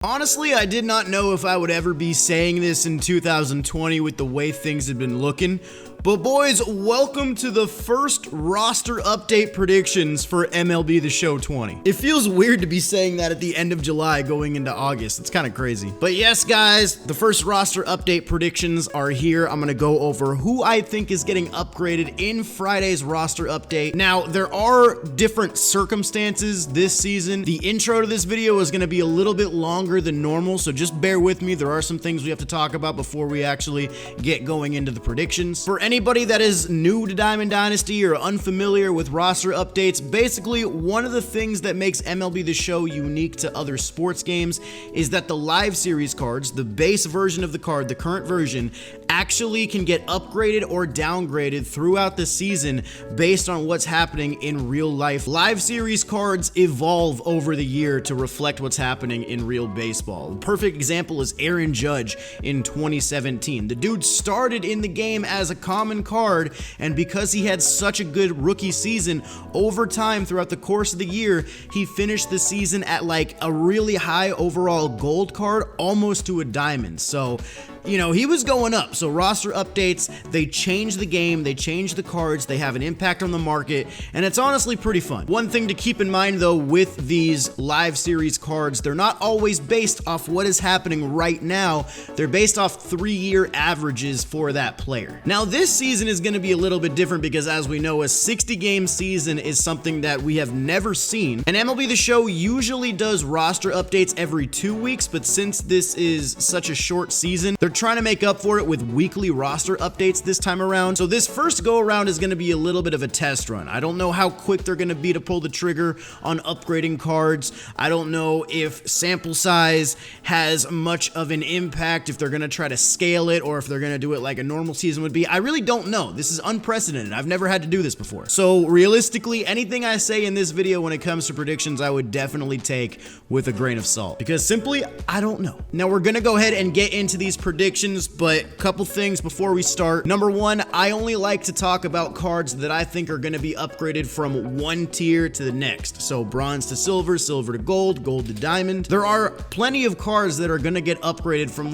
Honestly, I did not know if I would ever be saying this in 2020 with the way things have been looking. But boys, welcome to the first roster update predictions for MLB The Show 20. It feels weird to be saying that at the end of July going into August. It's kind of crazy. But yes, guys, the first roster update predictions are here. I'm going to go over who I think is getting upgraded in Friday's roster update. Now, there are different circumstances this season. The intro to this video is going to be a little bit longer than normal, so just bear with me. There are some things we have to talk about before we actually get going into the predictions. For anybody that is new to Diamond Dynasty or unfamiliar with roster updates, basically one of the things that makes MLB The Show unique to other sports games is that the live series cards, the base version of the card, the current version, actually can get upgraded or downgraded throughout the season based on what's happening in real life. Live series cards evolve over the year to reflect what's happening in real baseball. The perfect example is Aaron Judge in 2017. The dude started in the game as a common card, and because he had such a good rookie season, over time throughout the course of the year, he finished the season at like a really high overall gold card, almost to a diamond. So, you know, he was going up. So roster updates, they change the game, they change the cards, they have an impact on the market, and it's honestly pretty fun. One thing to keep in mind though with these live series cards, they're not always based off what is happening right now. They're based off 3-year averages for that player. Now this season is going to be a little bit different because, as we know, a 60-game season is something that we have never seen. And MLB The Show usually does roster updates every 2 weeks, but since this is such a short season, they're trying to make up for it with weekly roster updates this time around. So this first go around is going to be a little bit of a test run. I don't know how quick they're going to be to pull the trigger on upgrading cards. I don't know if sample size has much of an impact, if they're going to try to scale it, or if they're going to do it like a normal season would be. I really don't know. This is unprecedented. I've never had to do this before. So realistically, anything I say in this video when it comes to predictions, I would definitely take with a grain of salt, because simply, I don't know. Now we're going to go ahead and get into these predictions, but a couple things before we start. Number one, I only like to talk about cards that I think are going to be upgraded from one tier to the next. So bronze to silver, silver to gold, gold to diamond. There are plenty of cards that are going to get upgraded from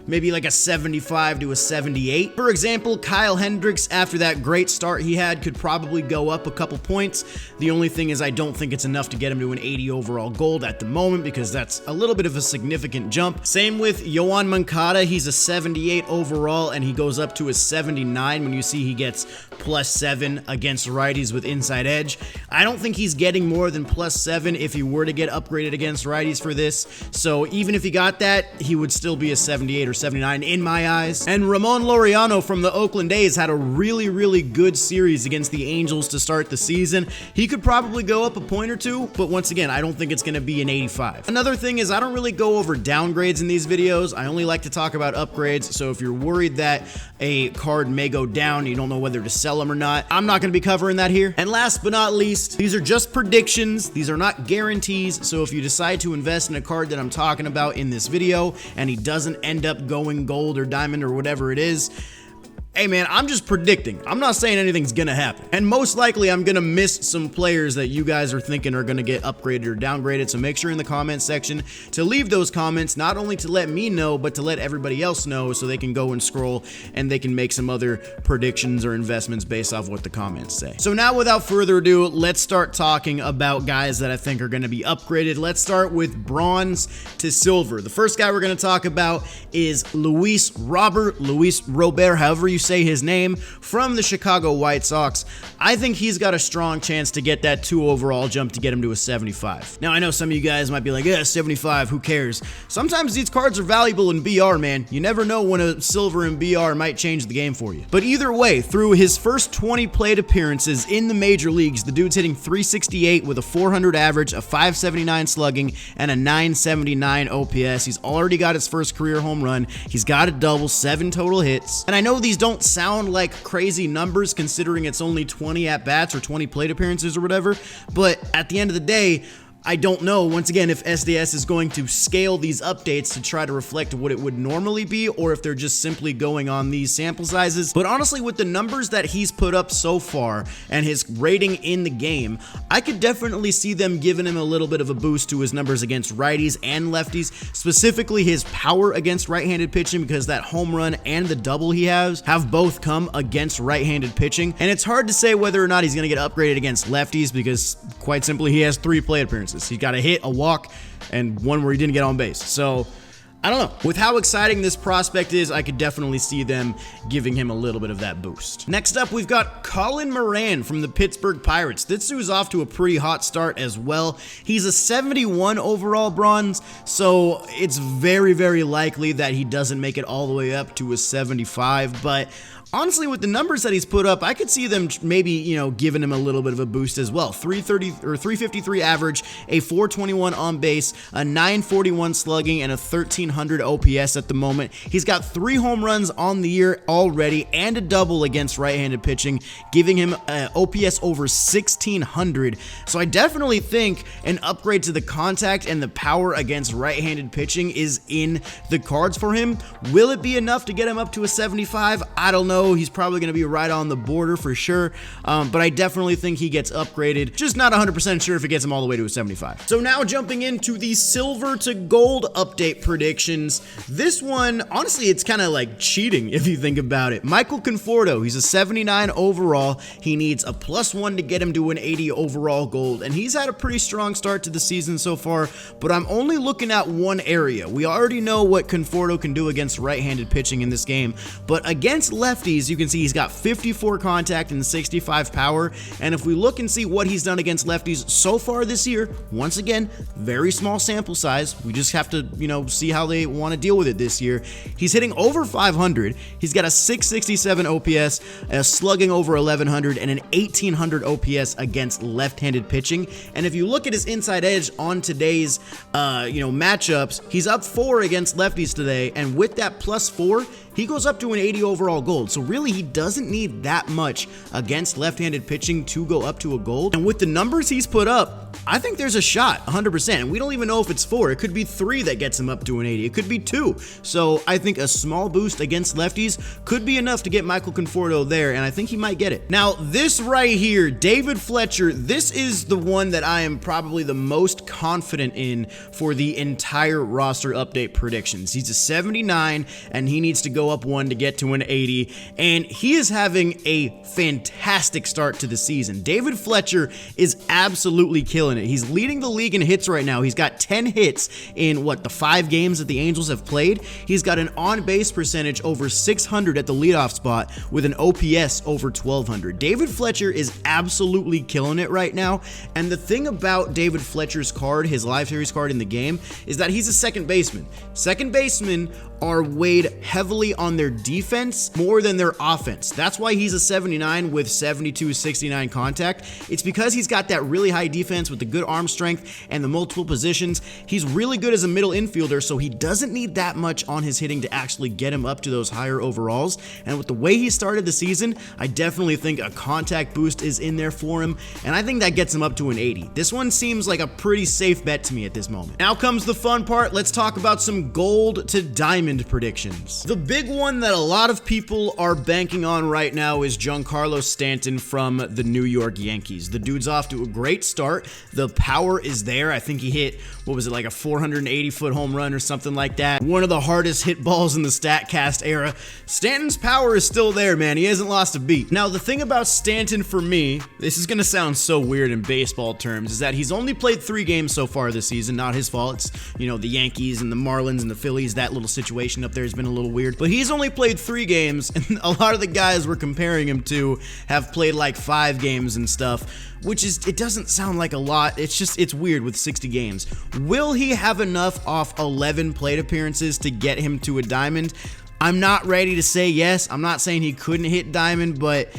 maybe like a 75 to a 78. For example, Kyle Hendricks, after that great start he had, could probably go up a couple points. The only thing is I don't think it's enough to get him to an 80 overall gold at the moment, because that's a little bit of a significant jump. Same with Yoan Moncada. He's a 78 overall, and he goes up to a 79 when you see he gets +7 against righties with inside edge. I don't think he's getting more than +7 if he were to get upgraded against righties for this. So even if he got that, he would still be a 78 or 79 in my eyes. And Ramon Laureano from the Oakland A's had a really, really good series against the Angels to start the season. He could probably go up a point or two, but once again, I don't think it's going to be an 85. Another thing is I don't really go over downgrades in these videos. I only like to talk about upgrades. So if you're worried that a card may go down, you don't know whether to sell them or not, I'm not going to be covering that here. And last but not least, these are just predictions. These are not guarantees. So if you decide to invest in a card that I'm talking about in this video and he doesn't end up going gold or diamond or whatever it is, hey man, I'm just predicting. I'm not saying anything's gonna happen. And most likely I'm gonna miss some players that you guys are thinking are gonna get upgraded or downgraded. So make sure in the comment section to leave those comments, not only to let me know, but to let everybody else know so they can go and scroll and they can make some other predictions or investments based off what the comments say. So now without further ado, let's start talking about guys that I think are gonna be upgraded. Let's start with bronze to silver. The first guy we're gonna talk about is Luis Robert, however you say his name, from the Chicago White Sox. I think he's got a strong chance to get that 2 overall jump to get him to a 75. Now I know some of you guys might be like, yeah, 75, who cares? Sometimes these cards are valuable in BR, man. You never know when a silver in BR might change the game for you. But either way, through his first 20 plate appearances in the major leagues, the dude's hitting 368 with a 400 average, a 579 slugging, and a 979 OPS. He's already got his first career home run. He's got a double, 7 total hits. And I know these don't sound like crazy numbers considering it's only 20 at-bats or 20 plate appearances or whatever, but at the end of the day, I don't know, once again, if SDS is going to scale these updates to try to reflect what it would normally be, or if they're just simply going on these sample sizes. But honestly, with the numbers that he's put up so far and his rating in the game, I could definitely see them giving him a little bit of a boost to his numbers against righties and lefties, specifically his power against right-handed pitching, because that home run and the double he has have both come against right-handed pitching. And it's hard to say whether or not he's going to get upgraded against lefties, because quite simply, he has 3 plate appearances. He got a hit, a walk, and one where he didn't get on base. So I don't know. With how exciting this prospect is, I could definitely see them giving him a little bit of that boost. Next up, we've got Colin Moran from the Pittsburgh Pirates. This dude's off to a pretty hot start as well. He's a 71 overall bronze, so it's very, very likely that he doesn't make it all the way up to a 75, but honestly, with the numbers that he's put up, I could see them maybe, giving him a little bit of a boost as well. 353 average, a 421 on base, a 941 slugging, and a 1300 OPS at the moment. He's got 3 home runs on the year already and a double against right-handed pitching, giving him an OPS over 1600. So I definitely think an upgrade to the contact and the power against right-handed pitching is in the cards for him. Will it be enough to get him up to a 75? I don't know. He's probably going to be right on the border for sure, but I definitely think he gets upgraded. Just not 100% sure if it gets him all the way to a 75. So now jumping into the silver to gold update predictions. This one, honestly, it's kind of like cheating if you think about it. Michael Conforto, he's a 79 overall. He needs a +1 to get him to an 80 overall gold, and he's had a pretty strong start to the season so far, but I'm only looking at one area. We already know what Conforto can do against right-handed pitching in this game, but against lefties, you can see he's got 54 contact and 65 power, and if we look and see what he's done against lefties so far this year, once again, very small sample size, we just have to, see how they want to deal with it this year. He's hitting over 500, he's got a 667 OPS, a slugging over 1100, and an 1800 OPS against left-handed pitching, and if you look at his inside edge on today's, matchups, he's up 4 against lefties today, and with that +4, he goes up to an 80 overall gold. So really, he doesn't need that much against left-handed pitching to go up to a gold. And with the numbers he's put up, I think there's a shot, 100%. And we don't even know if it's 4. It could be 3 that gets him up to an 80. It could be 2. So I think a small boost against lefties could be enough to get Michael Conforto there, and I think he might get it. Now, this right here, David Fletcher, this is the one that I am probably the most confident in for the entire roster update predictions. He's a 79, and he needs to go up 1 to get to an 80, and he is having a fantastic start to the season. David Fletcher is absolutely killing it. He's leading the league in hits right now. He's got 10 hits in the 5 games that the Angels have played. He's got an on-base percentage over 600 at the leadoff spot with an OPS over 1200. David Fletcher is absolutely killing it right now, and the thing about David Fletcher's card, his live series card in the game, is that he's a second baseman. Second basemen are weighed heavily on their defense more than their offense. That's why he's a 79 with 72, 69 contact. It's because he's got that really high defense with the good arm strength and the multiple positions. He's really good as a middle infielder, so he doesn't need that much on his hitting to actually get him up to those higher overalls. And with the way he started the season, I definitely think a contact boost is in there for him, and I think that gets him up to an 80. This one seems like a pretty safe bet to me at this moment. Now comes the fun part. Let's talk about some gold to diamond predictions. The big one that a lot of people are banking on right now is Giancarlo Stanton from the New York Yankees. The dude's off to a great start. The power is there. I think he hit, like a 480-foot home run or something like that. One of the hardest hit balls in the StatCast era. Stanton's power is still there, man. He hasn't lost a beat. Now, the thing about Stanton for me, this is going to sound so weird in baseball terms, is that he's only played 3 games so far this season. Not his fault. It's, the Yankees and the Marlins and the Phillies, that little situation up there has been a little weird, but he's only played 3 games, and a lot of the guys we're comparing him to have played like 5 games and stuff, which is, it doesn't sound like a lot. It's weird with 60 games. Will he have enough off 11 plate appearances to get him to a diamond? I'm not ready to say yes. I'm not saying he couldn't hit diamond, but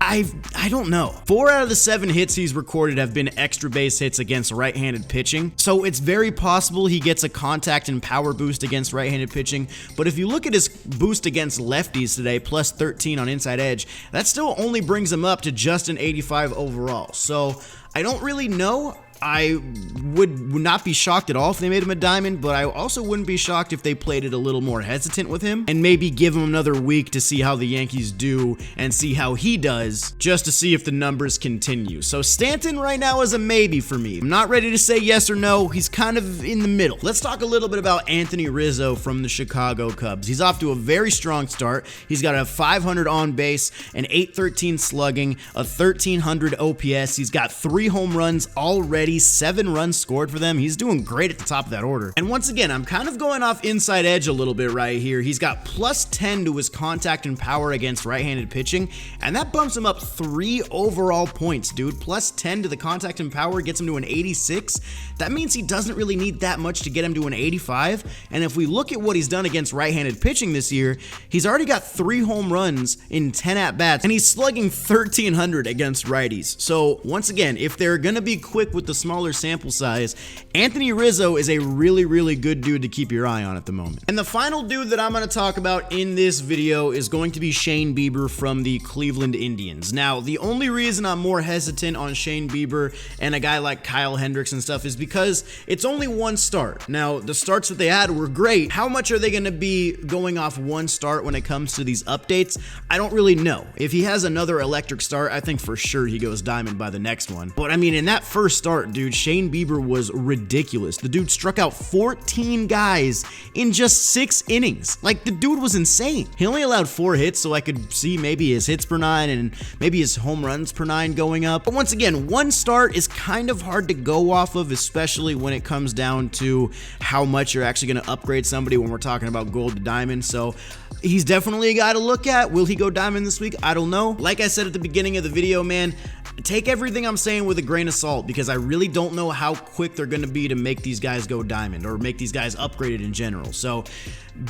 I don't know. 4 out of the 7 hits he's recorded have been extra base hits against right-handed pitching, so it's very possible he gets a contact and power boost against right-handed pitching, but if you look at his boost against lefties today, plus 13 on inside edge, that still only brings him up to just an 85 overall, so I don't really know. I would not be shocked at all if they made him a diamond, but I also wouldn't be shocked if they played it a little more hesitant with him and maybe give him another week to see how the Yankees do and see how he does, just to see if the numbers continue. So Stanton right now is a maybe for me. I'm not ready to say yes or no. He's kind of in the middle. Let's talk a little bit about Anthony Rizzo from the Chicago Cubs. He's off to a very strong start. He's got a 500 on base, an 813 slugging, a 1300 OPS. He's got 3 home runs already, 7 runs scored for them. He's doing great at the top of that order. And once again, I'm kind of going off inside edge a little bit right here. He's got plus 10 to his contact and power against right-handed pitching, and that bumps him up 3 overall points, dude. Plus 10 to the contact and power gets him to an 86. That means he doesn't really need that much to get him to an 85. And if we look at what he's done against right-handed pitching this year, he's already got 3 home runs in 10 at-bats, and he's slugging 1300 against righties. So once again, if they're gonna be quick with the smaller sample size, Anthony Rizzo is a really, really good dude to keep your eye on at the moment. And the final dude that I'm gonna talk about in this video is going to be Shane Bieber from the Cleveland Indians. Now, the only reason I'm more hesitant on Shane Bieber and a guy like Kyle Hendricks and stuff is because it's only 1 start. Now, the starts that they had were great. How much are they gonna be going off 1 start when it comes to these updates? I don't really know. If he has another electric start, I think for sure he goes diamond by the next one. But I mean, in that first start, dude, Shane Bieber was ridiculous. The dude struck out 14 guys in just 6 innings. Like, the dude was insane. He only allowed 4 hits, so I could see maybe his hits per 9 and maybe his home runs per 9 going up. But once again, 1 start is kind of hard to go off of, especially when it comes down to how much you're actually going to upgrade somebody when we're talking about gold to diamond. So he's definitely a guy to look at. Will he go diamond this week? I don't know. Like I said at the beginning of the video, man, take everything I'm saying with a grain of salt, because I really don't know how quick they're going to be to make these guys go diamond or make these guys upgraded in general. So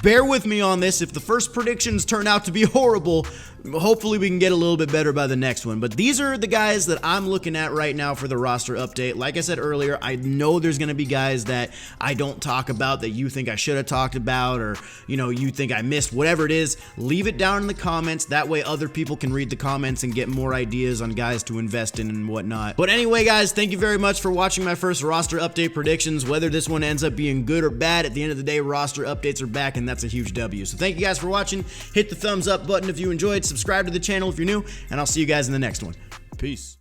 bear with me on this. If the first predictions turn out to be horrible, hopefully we can get a little bit better by the next one. But these are the guys that I'm looking at right now for the roster update. Like I said earlier, I know there's going to be guys that I don't talk about that you think I should have talked about, or you think I missed. Whatever it is, leave it down in the comments. That way other people can read the comments and get more ideas on guys to invest in and whatnot. But anyway, guys, thank you very much for watching my first roster update predictions. Whether this one ends up being good or bad, at the end of the day, roster updates are back, and that's a huge W. So thank you guys for watching. Hit the thumbs up button if you enjoyed. Subscribe to the channel if you're new, and I'll see you guys in the next one. Peace.